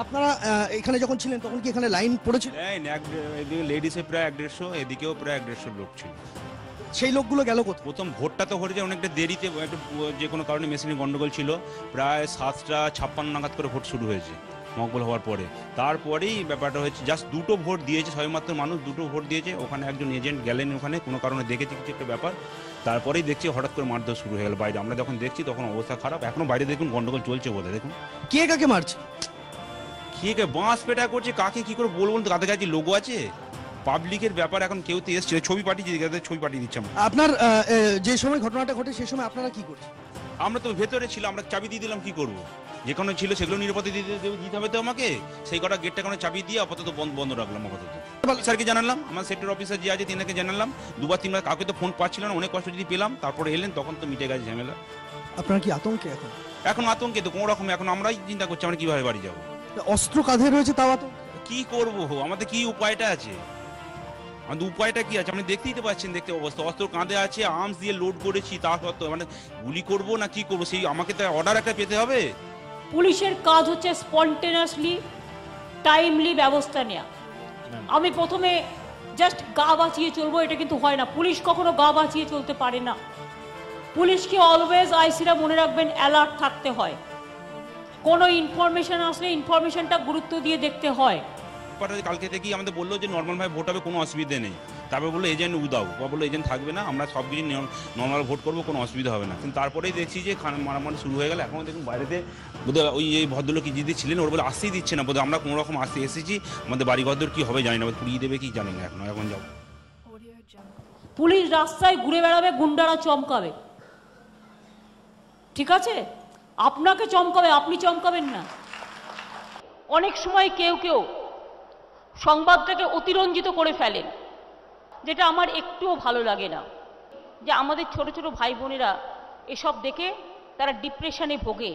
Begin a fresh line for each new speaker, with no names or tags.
আপনারা এখানে যখন ছিলেন তখন কি এখানে লাইন পড়েছিল?
এদিকে লেডিসে প্রায় 150, এদিকেও প্রায় 150 লোক ছিল।
সেই লোকগুলো গেল কোথায়?
প্রথম ভোটটা তো হয়েছে অনেকটা দেরিতে, একটু যে কোনো কারণে মেশিনের গন্ডগোল ছিল। প্রায় 7:56 নাগাদ করে ভোট শুরু হয়েছে মকবুল হওয়ার পরে। তারপরেই ব্যাপারটা হয়েছে, জাস্ট 2টো ভোট দিয়েছে, সবেমাত্র মানুষ 2টো ভোট দিয়েছে। ওখানে একজন এজেন্ট গেলেন, ওখানে কোনো কারণে দেখেছে কিছু একটা ব্যাপার। তারপরেই দেখছি হঠাৎ করে মারধর শুরু হয়ে গেল বাইরে। আমরা যখন দেখছি তখন অবস্থা খারাপ। এখনও বাইরে দেখুন গন্ডগোল চলছে বোধহয়। দেখুন
কে কাকে মারছে?
কে বাঁশ পেটা করছে, কাকে কি করে বলবো, তাদের কাছে লোগো আছে। পাবলিকের ব্যাপার, এখন কেউ তো এসছে, ছবি পাঠিয়ে ছবি পাঠিয়ে দিচ্ছি আমরা।
আপনার যে সময় ঘটনাটা ঘটে সেই সময় আপনারা কি করছেন?
আমরা তো ভেতরে ছিলাম, আমরা চাবি দিয়ে দিলাম, কি করব? যে কোনো ছিল সেগুলো নিরাপত্তা দিতে হবে তো আমাকে। সেই কটা গেটটা কোনো চাবি দিয়ে আপাতত বন্ধ রাখলাম। আপাতত স্যারকে জানালাম, আমার সেক্টর অফিসার যে আছে তিনাকে জানালাম। 2-3বার কাউকে তো ফোন পাচ্ছিল না, অনেক কষ্ট যদি পেলাম। তারপরে এলেন, তখন তো মিটে গেছে ঝামেলা।
আপনারা কি আতঙ্কে এখন?
এখন আতঙ্কে তো কোনো রকম, এখন আমরাই চিন্তা করছি আমরা কিভাবে বাড়ি যাবো।
অস্ত্র কাঁধে রয়েছে, তাও আতঙ্ক।
কি করব, আমাদের কি উপায়টা আছে? আমাদের উপায়টা কি আছে? আপনি দেখতেই তো পাচ্ছেন, দেখতে অবস্থা। অস্ত্র কাঁধে আছে, আর্মস দিয়ে লোড করেছি, তা সত্ত্বেও মানে গুলি করবো না কি করবো, সেই আমাকে তো অর্ডার একটা পেতে হবে।
পুলিশের কাজ হচ্ছে স্পন্টেনিয়াসলি টাইমলি ব্যবস্থা নেওয়া। আমি প্রথমে জাস্ট গা বাঁচিয়ে চলবো, এটা কিন্তু হয় না। পুলিশ কখনো গা বাঁচিয়ে চলতে পারে না। পুলিশকে অলওয়েজ, আইসিরা মনে রাখবেন, অ্যালার্ট থাকতে হয়। কোনো ইনফরমেশন আসলে ইনফরমেশনটা গুরুত্ব দিয়ে দেখতে হয়।
কালকে থেকেই আমাদের বললো যে নর্মালভাবে ভোট হবে, কোনো অসুবিধে নেই। তারপরে বললো এজেন্ট উদাও, বললো এজেন্ট থাকবে না, আমরা সব কিছু নর্মাল ভোট করবো, কোনো অসুবিধা হবে না। কিন্তু তারপরেই দেখছি যে মারামারি শুরু হয়ে গেল। এখনও দেখুন বাইরেতে বোধহয় ওই এই ভদ্রলোক কি যদি ছিলেন, ওর বলে আসতেই দিচ্ছে না বোধহয়। আমরা কোনো রকম আসতে এসেছি, আমাদের বাড়ি ঘরদোর কী হবে জানি না, পুড়িয়ে দেবে কি জানি না। এখন যাবো।
পুলিশ রাস্তায় ঘুরে বেড়াবে, গুন্ডারা চমকাবে, ঠিক আছে? আপনাকে চমকাবে, আপনি চমকাবেন না। অনেক সময় কেউ কেউ সংবাদটাকে অতিরঞ্জিত করে ফেলেন, যেটা আমার একটুও ভালো লাগে না। যে আমাদের ছোট ছোট ভাই বোনেরা এসব দেখে তারা ডিপ্রেশনে ভোগে।